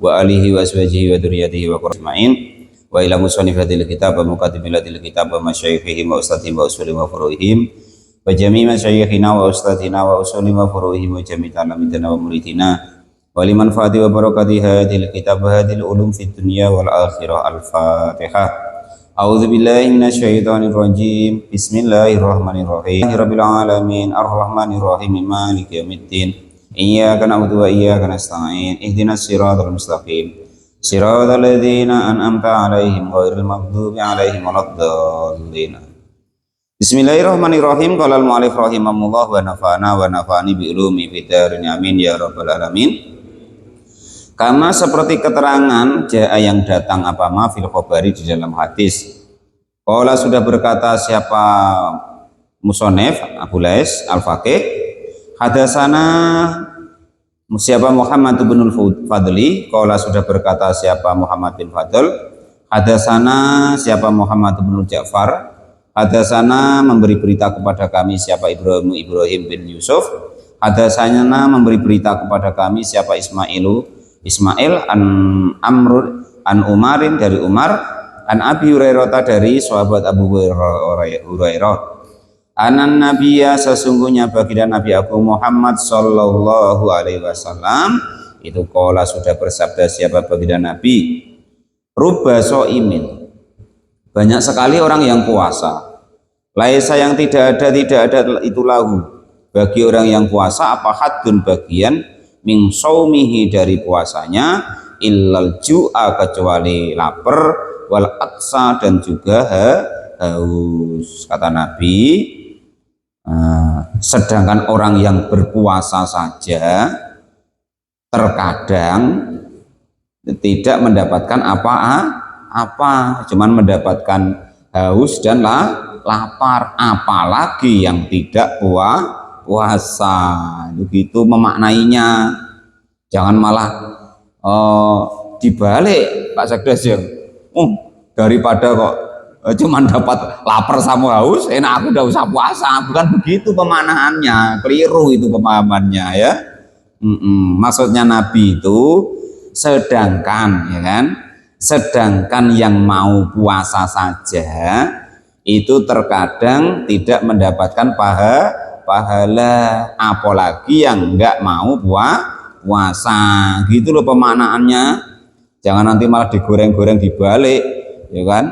wa alihi wa aswajihi wa dzurriyyatihi wa qurramain wa ila musannifil kitab wa muqaddimilatil kitab wa masyayikhihim wa ustadzihim wa usulihim wa furu'ihim wa jami' masyayikhina wa ustadzina wa usulihim wa furu'ihim wa jami' talamidina wa muridina wa liman fati wa barakati hadhil kitab wa hadhil ulum fid dunya wal akhirah. Al-Fatihah. A'udzu billahi minasyaitonir rajim. Bismillahirrahmanirrahim. Rabbil alamin arrahmanir rahim maliki yaumiddin. Iyyaka na'budu wa iyyaka nasta'in. Ihdinas siratal mustaqim. Siratal ladzina an'amta 'alaihim ghairil maghdubi 'alaihim waladdallin. Bismillahirrahmanirrahim. Qala al-mu'allif rahimahullah wa nafa'ana wa nafa'ani bi ulumi fid darin amin ya rabbal alamin. Kama seperti keterangan jaa yang datang apa ma fil khabari di dalam hadis. Qala sudah berkata siapa musonef Abu Lais Al-Faqih, hadasana siapa Muhammad bin Fadli. Qala sudah berkata siapa Muhammad bin Fadl. Hadasana siapa Muhammad bin Ja'far. Hadasana memberi berita kepada kami siapa Ibrahim bin Yusuf. Hadasana memberi berita kepada kami siapa Ismail an Amr an Umarin dari Umar, an Abi Hurairah dari sahabat Abu Hurairah. Anan Nabiya sesungguhnya baginda Nabi aku Muhammad sallallahu alaihi wasallam itu qala sudah bersabda siapa baginda Nabi, rubba so'imin, banyak sekali orang yang puasa, laisa yang tidak ada itu lahu bagi orang yang puasa apa haddun bagian min saumihi dari puasanya illal ju'a kecuali lapar wal atsa dan juga haus. Kata Nabi, sedangkan orang yang berpuasa saja terkadang tidak mendapatkan apa, cuman mendapatkan haus dan lapar, apalagi yang tidak puasa. Begitu memaknainya, jangan malah dibalik Pak Sekdes ya. Daripada kok cuman dapat lapar sama haus, enak aku udah usah puasa. Bukan begitu pemaknaannya, keliru itu pemahamannya ya. Maksudnya Nabi itu sedangkan ya kan, sedangkan yang mau puasa saja itu terkadang tidak mendapatkan pahala, apalagi yang enggak mau puasa. Gitu loh pemaknaannya. Jangan nanti malah digoreng-goreng dibalik ya kan.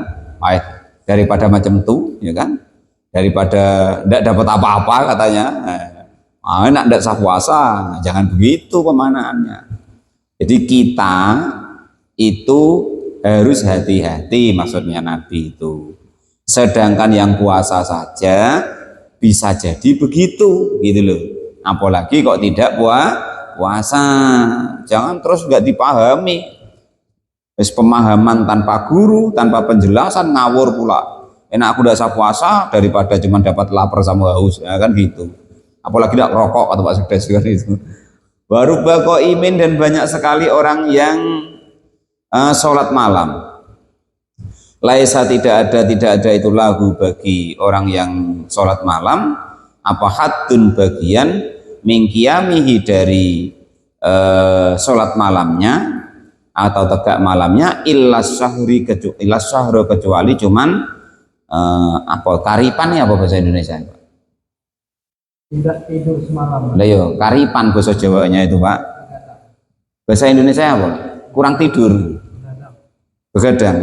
Daripada macam itu ya kan, daripada tidak dapat apa-apa katanya, enak tidak sah puasa. Jangan begitu pemaknaannya. Jadi kita itu harus hati-hati, maksudnya Nabi itu. Sedangkan yang puasa saja bisa jadi begitu gitu loh, apalagi kok tidak puasa. Jangan terus nggak dipahami. Pemahaman tanpa guru, tanpa penjelasan, ngawur pula. Enak aku udah sah puasa daripada cuma dapat lapar sama haus, ya kan gitu. Apalagi tidak rokok atau Pak Sekdes kan itu. Baru bako imin dan banyak sekali orang yang sholat malam. Laisa tidak ada itu lagu bagi orang yang sholat malam apa haddun bagian mingkiyamihi dari sholat malamnya atau tegak malamnya illas syahru kecuali cuman apa karipan ya apa bahasa Indonesia Pak? Tidak tidur semalam. Lah yo karipan bahasa Jawanya itu Pak. Bahasa Indonesia apa? Kurang tidur. Begadang.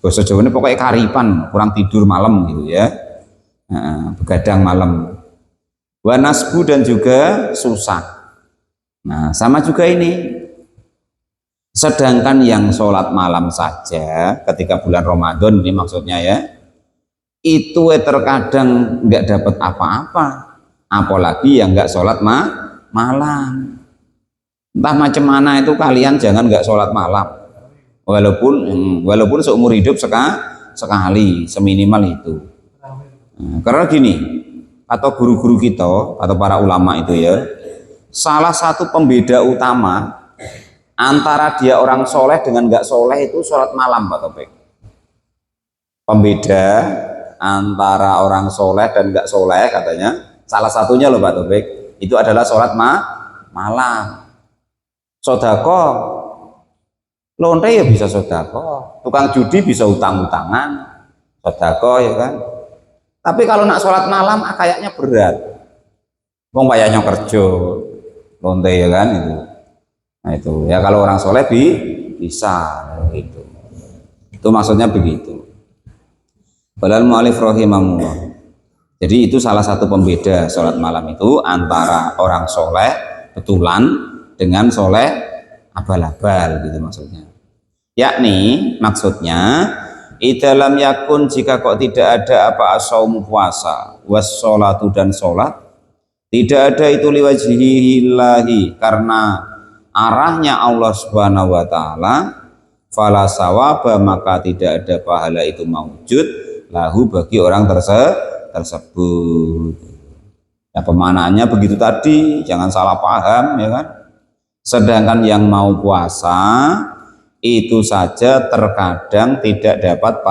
Bahasa Jawa ini pokoknya karipan, kurang tidur malam gitu ya. Begadang malam. Wa nasbu dan juga susah. Nah, sama juga ini. Sedangkan yang sholat malam saja ketika bulan Ramadan ini maksudnya ya, itu terkadang nggak dapat apa-apa, apalagi yang nggak sholat malam. Entah macam mana itu kalian jangan nggak sholat malam, walaupun seumur hidup sekali seminimal itu. Karena gini, atau guru-guru kita atau para ulama itu ya, salah satu pembeda utama antara dia orang soleh dengan nggak soleh itu sholat malam Pak Topik. Pembeda antara orang soleh dan nggak soleh katanya salah satunya loh Pak Topik itu adalah sholat malam. Sodako, lonte ya bisa sodako, tukang judi bisa utang-utangan, sodako ya kan. Tapi kalau nak sholat malam kayaknya berat, wong payahnya kerja, lonte ya kan itu. Nah itu ya kalau orang soleh bisa gitu. Itu maksudnya begitu. Balal mu'alif rahimahullah. Jadi itu salah satu pembeda sholat malam itu antara orang soleh betulan dengan soleh abal-abal gitu maksudnya. Yakni maksudnya idalam yakun jika kok tidak ada apa asaum puasa was sholatu dan sholat tidak ada itu liwajhillahi karena arahnya Allah subhanahu wa ta'ala fala sawaba maka tidak ada pahala itu mawujud lahu bagi orang tersebut. Ya pemanaannya begitu tadi, jangan salah paham ya kan. Sedangkan yang mau puasa itu saja terkadang tidak dapat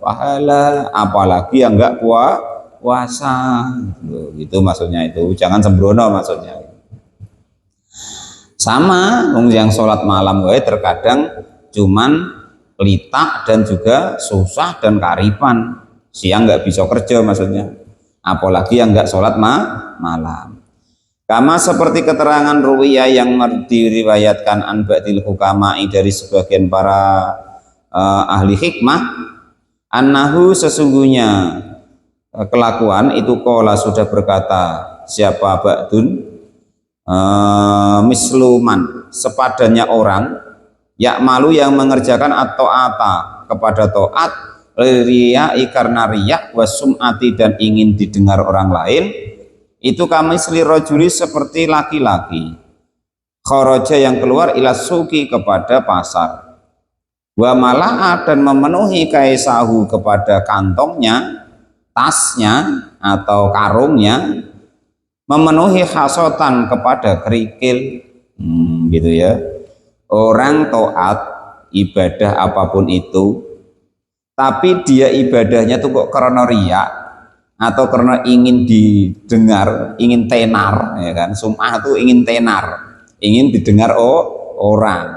pahala, apalagi yang enggak puasa. Gitu maksudnya itu. Jangan sembrono maksudnya. Sama yang sholat malam terkadang cuman litak dan juga susah dan karipan, siang nggak bisa kerja maksudnya, apalagi yang nggak sholat malam. Kama seperti keterangan ruwiyah yang diriwayatkan an ba'dil hukama'i dari sebagian para ahli hikmah, annahu sesungguhnya kelakuan itu kola sudah berkata siapa ba'dun misluman sepadannya orang malu yang mengerjakan atau ata kepada taat riyai karena riyak wasum'ati dan ingin didengar orang lain itu kami selirojuli seperti laki-laki kharaja yang keluar ila suki kepada pasar wa mala'a dan memenuhi kaisahu kepada kantongnya tasnya atau karungnya memenuhi khasotan kepada kerikil gitu ya. Orang taat ibadah apapun itu tapi dia ibadahnya tuh kok karena riya atau karena ingin didengar, ingin tenar ya kan. Sum'ah tuh ingin tenar, ingin didengar orang.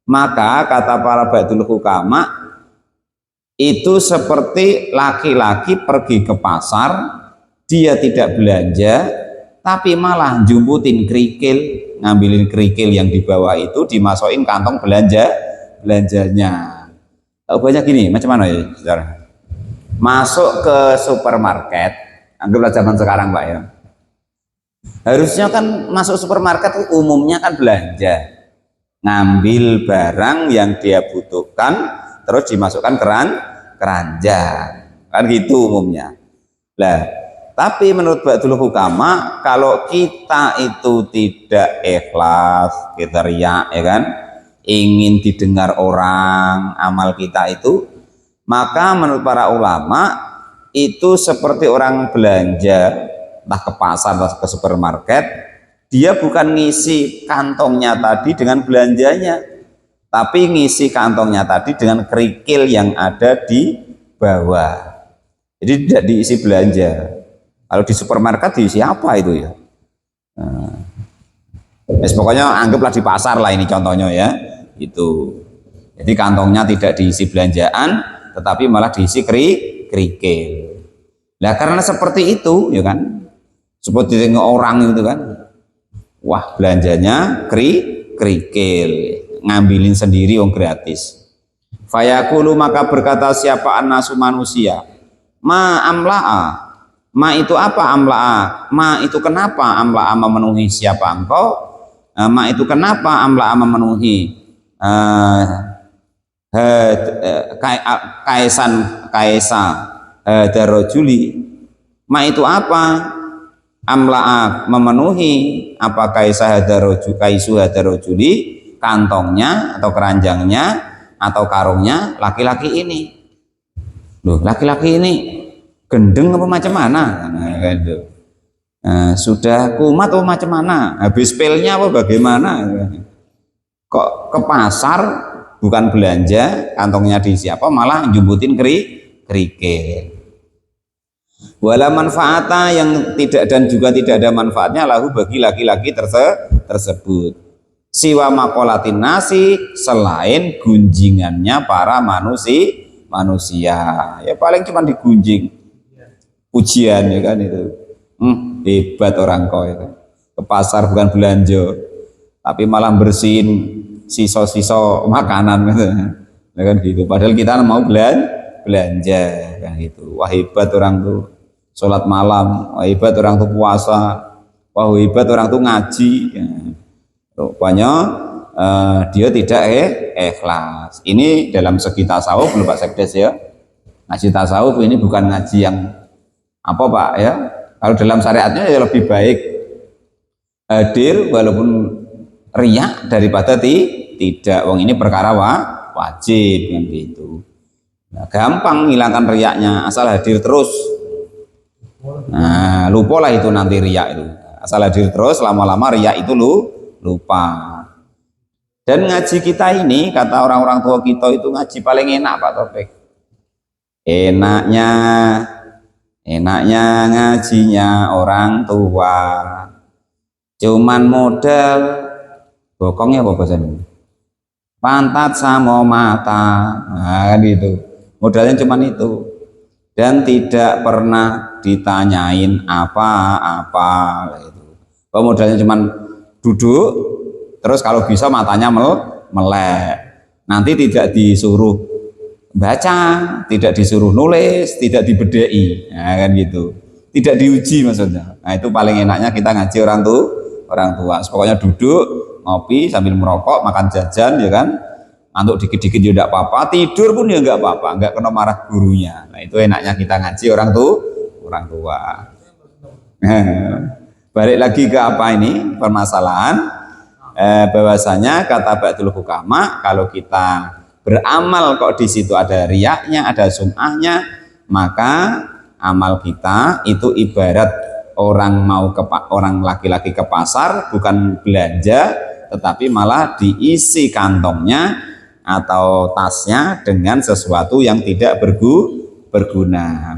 Maka kata para ba'dul hukama itu seperti laki-laki pergi ke pasar, dia tidak belanja tapi malah jumputin kerikil, ngambilin kerikil yang di bawah itu dimasukin kantong belanjanya. Banyak gini, macam mana ya saudara? Masuk ke supermarket, anggaplah zaman sekarang Pak ya. Harusnya kan masuk supermarket umumnya kan belanja, ngambil barang yang dia butuhkan terus dimasukkan keranjang, kan gitu umumnya. Lah tapi menurut ba'dul hukama kalau kita itu tidak ikhlas, kita riya ya kan, ingin didengar orang amal kita itu, maka menurut para ulama itu seperti orang belanja entah ke pasar atau ke supermarket, dia bukan ngisi kantongnya tadi dengan belanjanya, tapi ngisi kantongnya tadi dengan kerikil yang ada di bawah, jadi tidak diisi belanja. Kalau di supermarket diisi apa itu ya? Nah, pokoknya anggaplah di pasar lah ini contohnya ya, itu. Jadi kantongnya tidak diisi belanjaan, tetapi malah diisi kerikil. Nah karena seperti itu, ya kan? Seperti orang itu kan, wah belanjanya kerikil, ngambilin sendiri yang gratis. Fayaqulu maka berkata siapa anasu manusia, ma amla'a. Ma itu apa amla'a? Ma itu kenapa amla'a memenuhi siapa engkau? Ma itu kenapa amla'a memenuhi kaisa darojuli? Ma itu apa? Amla'a memenuhi apa kaisu hadarojuli, kantongnya atau keranjangnya atau karungnya laki-laki ini. Loh, laki-laki ini gendeng apa macam mana? Nah, sudah kumat apa macam mana? Habis pilnya apa bagaimana? Kok ke pasar bukan belanja, kantongnya diisi apa malah jumbutin kerikil. Wala manfaata yang tidak dan juga tidak ada manfaatnya lahu bagi laki-laki tersebut. siwa makolatin nasi, selain gunjingannya para manusia. Ya paling cuma digunjing, pujian ya kan itu. Hebat orang kau itu. Ke pasar bukan belanja, tapi malah bersihin sisa-sisa makanan gitu. Ya kan gitu. Padahal kita mau belanja kan gitu. Wah hebat orang tuh sholat malam, wah hebat orang tuh puasa, wah hebat orang tuh ngaji. Ya. Rupanya dia tidak ikhlas. Ini dalam segi tasawuf loh Pak Sekdes ya. Ngaji tasawuf ini bukan ngaji yang apa Pak ya. Kalau dalam syariatnya ya lebih baik hadir walaupun riak daripada tidak. Wong ini perkara wajib kan gitu. Nah, gampang hilangkan riaknya asal hadir terus. Nah, lupalah itu nanti riak itu. Asal hadir terus lama-lama riak itu lupa. Dan ngaji kita ini kata orang-orang tua kita itu ngaji paling enak Pak Taufik. Enaknya ngajinya orang tua. Cuman modal bokongnya apa bahasanya? Pantat sama mata. Nah, kan itu. Modalnya cuman itu. Dan tidak pernah ditanyain apa-apa gitu. Kalau modalnya cuman duduk, terus kalau bisa matanya melek. Nanti tidak disuruh baca, tidak disuruh nulis, tidak dibedai, nah, kan gitu. Tidak diuji maksudnya. Nah itu paling enaknya kita ngaji orang tua. Pokoknya duduk, ngopi sambil merokok, makan jajan, ya kan. Ngantuk dikit-dikit ya tidak apa-apa, tidur pun ya nggak apa-apa, nggak kena marah gurunya. Nah itu enaknya kita ngaji orang tua. Balik lagi ke apa ini permasalahan bahwasanya kata Ba'dul Hukama kalau kita beramal kok di situ ada riyaknya, ada sum'ahnya, maka amal kita itu ibarat orang orang laki-laki ke pasar bukan belanja tetapi malah diisi kantongnya atau tasnya dengan sesuatu yang tidak berguna.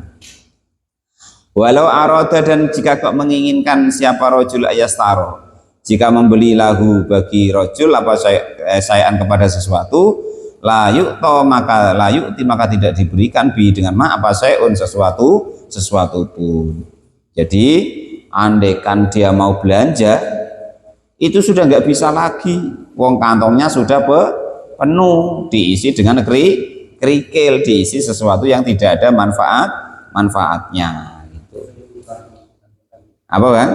Walau aroda dan jika kok menginginkan siapa rojul ayastaro, jika membeli lahu bagi rojul apa sayaan kepada sesuatu, layuk maka tidak diberikan bi dengan ma apa sayun sesuatu pun. Jadi andaikan dia mau belanja itu sudah nggak bisa lagi, wong kantongnya sudah penuh, diisi dengan kerikil, diisi sesuatu yang tidak ada manfaatnya. Apa kan?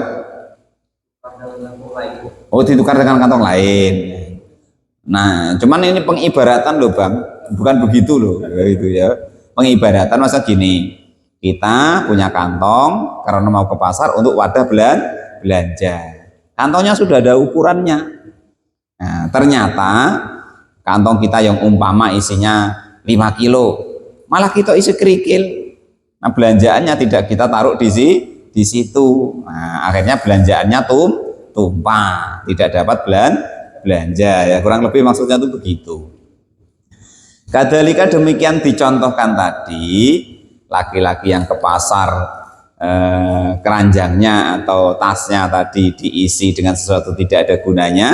Oh ditukar dengan kantong lain. Nah cuman ini pengibaratan loh Bang, bukan begitu loh itu ya. Pengibaratan masa gini, kita punya kantong karena mau ke pasar untuk wadah belanja. Kantongnya sudah ada ukurannya. Nah ternyata kantong kita yang umpama isinya 5 kilo, malah kita isi kerikil. Nah belanjaannya tidak kita taruh di situ. Nah, akhirnya belanjaannya tumpah, tidak dapat belanja ya, kurang lebih maksudnya itu begitu. Kadalika demikian dicontohkan tadi, laki-laki yang ke pasar keranjangnya atau tasnya tadi diisi dengan sesuatu tidak ada gunanya,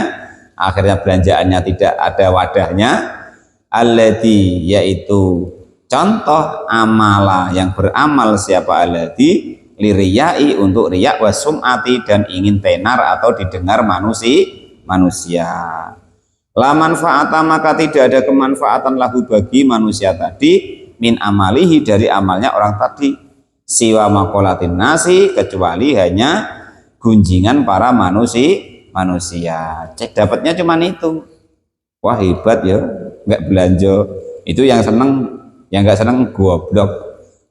akhirnya belanjaannya tidak ada wadahnya. Alladzi yaitu contoh amala yang beramal siapa alladzi liriyai untuk riyak wasum'ati dan ingin tenar atau didengar manusia. La manfaata maka tidak ada kemanfaatan lahu bagi manusia tadi min amalihi dari amalnya orang tadi siwa makolatin nasi kecuali hanya gunjingan para manusia. Cek dapatnya cuman itu. Wah hebat ya, nggak belanja. Itu yang seneng, yang nggak seneng goblok.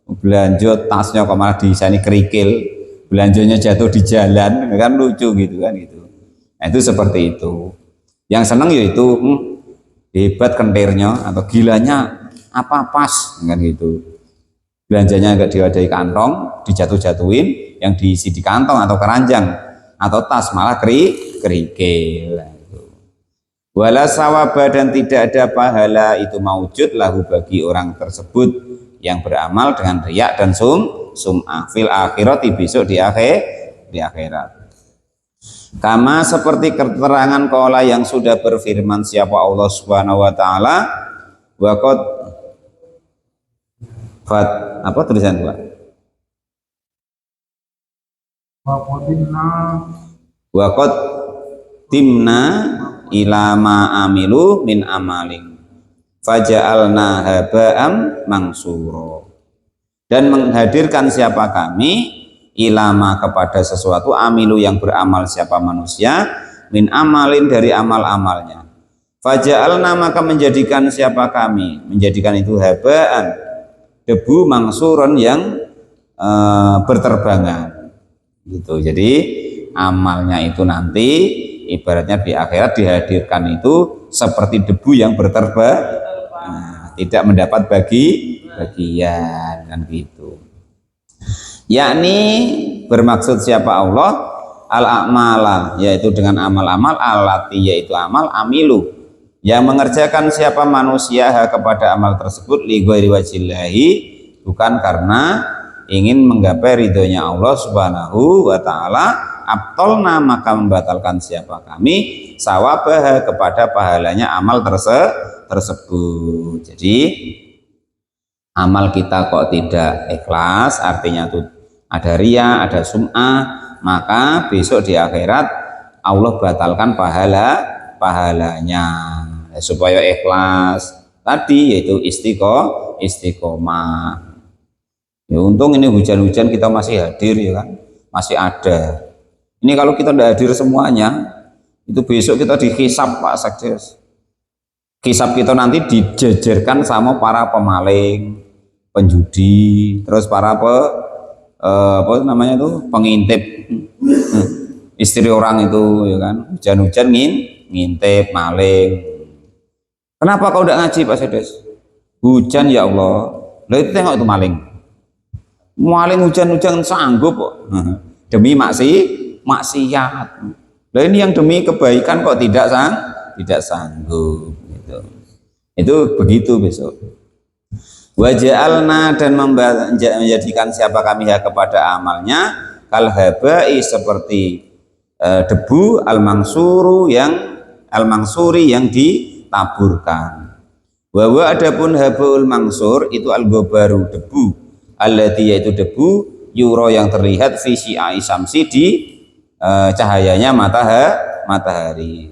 Belanja tasnya kok malah di sana kerikil, belanjanya jatuh di jalan, kan lucu gitu kan gitu. Nah, itu seperti itu. Yang seneng yaitu hebat kentirnya atau gilanya apa pas kan gitu. Belanjanya enggak diwadahi kantong, dijatuh-jatuhin, yang diisi di kantong atau keranjang atau tas malah kerikil. Wala sawaba dan tidak ada pahala itu maujud lahu bagi orang tersebut yang beramal dengan riyak dan sum'ah fil akhirati besok di akhirat. Kama seperti keterangan qala yang sudah berfirman siapa Allah Subhanahu wa taala, wa qad fat apa tulisan Pak? Wa qad timna ila ma amilu min amalin faja'alna haba'am mangsuro. Dan menghadirkan siapa kami ilama kepada sesuatu amilu yang beramal siapa manusia min amalin dari amal-amalnya faja'alna maka menjadikan siapa kami menjadikan itu haba'an debu mangsuron yang berterbangan gitu. Jadi amalnya itu nanti ibaratnya di akhirat dihadirkan itu seperti debu yang berterbang, tidak mendapat bagian kan gitu. Yakni bermaksud siapa Allah al-a'mala yaitu dengan amal-amal alati yaitu amal amilu yang mengerjakan siapa manusia kepada amal tersebut li ghairi wajillahi bukan karena ingin menggapai ridhonya Allah Subhanahu wa taala abtolna maka membatalkan siapa kami sawabah kepada pahalanya amal tersebut. Jadi amal kita kok tidak ikhlas artinya tuh ada ria, ada sum'ah, maka besok di akhirat Allah batalkan pahalanya supaya ikhlas tadi yaitu istiqomah. Ya untung ini hujan-hujan kita masih hadir ya kan, masih ada. Ini kalau kita tidak hadir semuanya, itu besok kita dihisab Pak Sekdes. Hisab kita nanti dijejerkan sama para pemaling, penjudi, terus para apa namanya itu pengintip istri orang itu ya kan, hujan-hujan ngintip maling. Kenapa kau tidak ngaji Pak Sekdes? Hujan ya Allah. Lah itu tengok itu maling hujan-hujan sanggup kok demi maksiat. Lah ini yang demi kebaikan kok tidak sanggup gitu. Itu begitu besok. Waja'alna dan menjadikan siapa kami kepada amalnya kal habai seperti debu al-mangsuri yang ditaburkan. Wa adapun habaul mangsur itu al-ghabaru debu allati yaitu debu yuro yang terlihat fi syi'i syamsi di cahayanya matahari.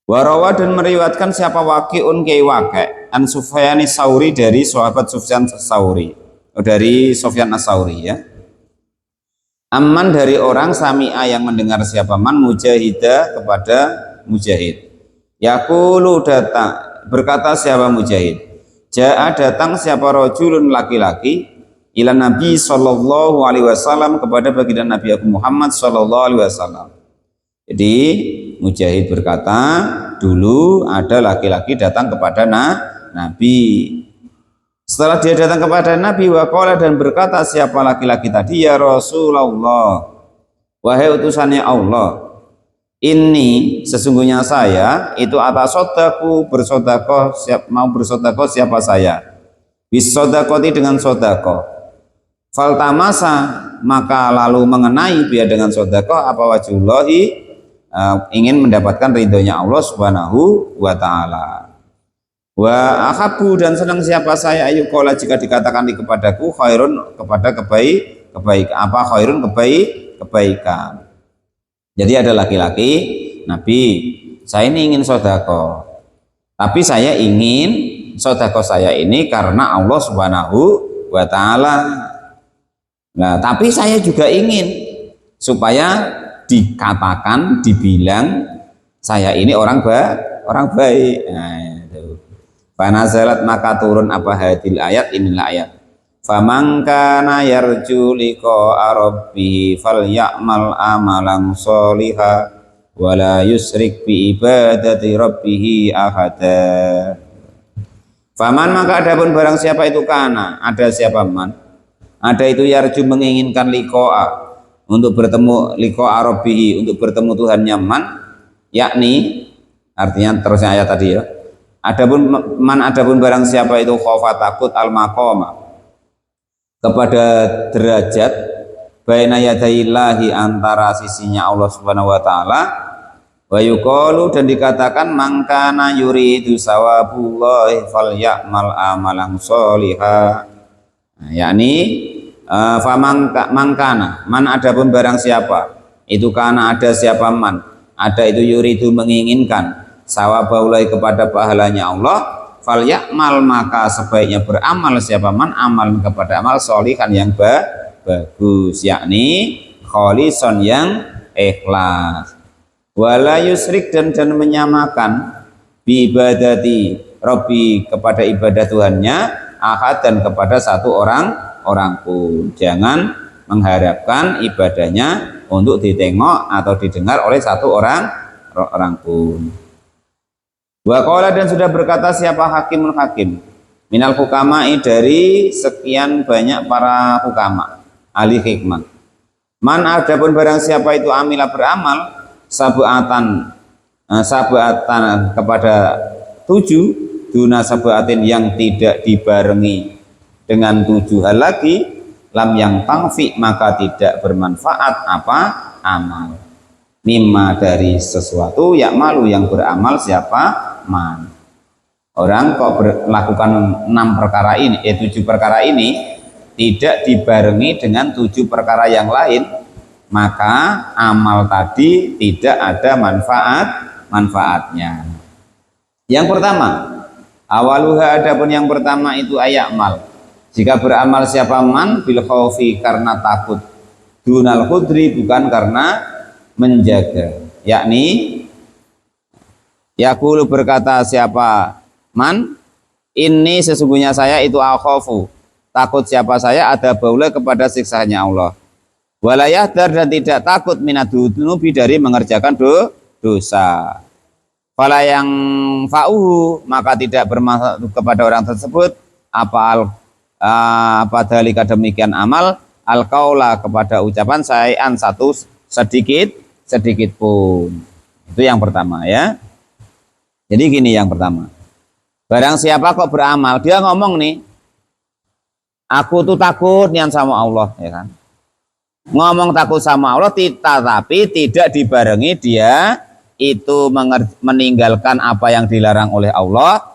Warawa dan meriwayatkan siapa waqi'un kai waqi' an Sufyan Sauri dari sahabat Sufyan Sauri dari Sufyan As-Sauri ya. Amman dari orang sami'a yang mendengar siapa man mujahida kepada mujahid. Yaqulu datang berkata siapa mujahid. Ja'a datang siapa rajulun laki-laki ila Nabi sallallahu alaihi wasallam kepada baginda Nabi Muhammad sallallahu alaihi wasallam. Jadi Mujahid berkata, dulu ada laki-laki datang kepada Nabi. Setelah dia datang kepada Nabi waqala dan berkata siapa laki-laki tadi ya Rasulullah, wahai utusannya Allah, ini sesungguhnya saya itu atas sodaku bersodakoh mau bersodakoh siapa saya bisodakoti dengan sodakoh faltamasa maka lalu mengenai dia dengan sodakoh apa wajullahi ingin mendapatkan ridhonya Allah Subhanahu wa ta'ala wa akhabu dan senang siapa saya ayukola jika dikatakan kepadaku khairun kepada kebaikan. Jadi ada laki-laki, Nabi, saya ini ingin sodako, tapi saya ingin sodako saya ini karena Allah Subhanahu wa ta'ala. Nah, tapi saya juga ingin supaya dikatakan, dibilang saya ini orang baik. Nah, itu. Fanazalat maka turun apa hadil ayat, inilah ayat. Faman kana yarju liqa'a rabbih falyamal amalan sholiha wala yusrik bi ibadati rabbih ahada. Faman maka adapun barang siapa itu kana, ada siapa man? Ada itu yarju menginginkan liqa'a untuk bertemu liqa'a rabbih untuk bertemu Tuhannya man, yakni artinya terusnya ayat tadi ya. Adapun barang siapa itu khofa takut al maqama kepada derajat baina yadayillahi antara sisinya Allah Subhanahu wa taala. Wa yuqalu dan dikatakan mangkana yuridu sawabullahi falyamal amalan sholiha. Nah, yakni mangkana man adapun barang siapa itu kana ada siapa man ada itu yuridu menginginkan sawaballahi kepada pahalanya Allah falyamal maka sebaiknya beramal siapa man amal kepada amal sholihan yang bagus yakni kholisan yang ikhlas. Wala yusrik dan menyamakan bi ibadati Rabbi kepada ibadah Tuhannya ahad dan kepada satu orang pun. Jangan mengharapkan ibadahnya untuk ditengok atau didengar oleh satu orang pun. Wa qala dan sudah berkata siapa hakimul hakim minal hukama'i dari sekian banyak para hukama ahli hikmah. Man adapun barang siapa itu amila beramal sabuatan kepada 7 duna sabuatin yang tidak dibarengi dengan 7 hal lagi lam yang tangfi maka tidak bermanfaat apa amal mimma dari sesuatu malu yang beramal siapa man. Orang kok melakukan 6 perkara ini 7 perkara ini tidak dibarengi dengan 7 perkara yang lain maka amal tadi tidak ada manfaatnya. Yang pertama, awaluha adapun yang pertama itu ayamal. Jika beramal siapa man bil khaufi karena takut, dunal khudri bukan karena menjaga. Yakni yaqulu berkata siapa man ini sesungguhnya saya itu akhafu. Takut siapa saya ada baula kepada siksanya Allah. Walayah dan tidak takut minadunubi dari mengerjakan dosa. Fala yang fa'uhu maka tidak bermanfaat kepada orang tersebut apa dalika demikian amal al-qaula kepada ucapan sayan satu sedikit pun. Itu yang pertama ya. Jadi gini yang pertama. Barang siapa kok beramal dia ngomong nih aku tuh takut nian sama Allah ya kan. Ngomong takut sama Allah tapi tidak dibarengi dia itu meninggalkan apa yang dilarang oleh Allah,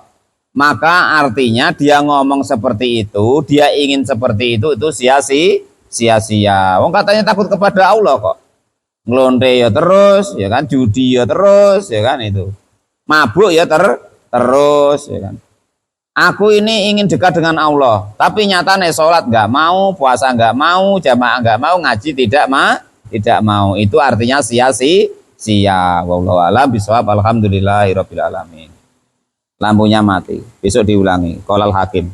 maka artinya dia ngomong seperti itu, dia ingin seperti itu sia-sia. Wong katanya takut kepada Allah kok. Ngelonte ya terus, ya kan, judi ya terus, ya kan itu. Mabuk ya terus, ya kan. Aku ini ingin dekat dengan Allah, tapi nyatanya sholat nggak mau, puasa nggak mau, jamaah nggak mau, ngaji tidak mau. Itu artinya sia-sia. Wallahu a'lam bishawab. Alhamdulillahirabbil alamin. Lampunya mati. Besok diulangi. Qolal hakim.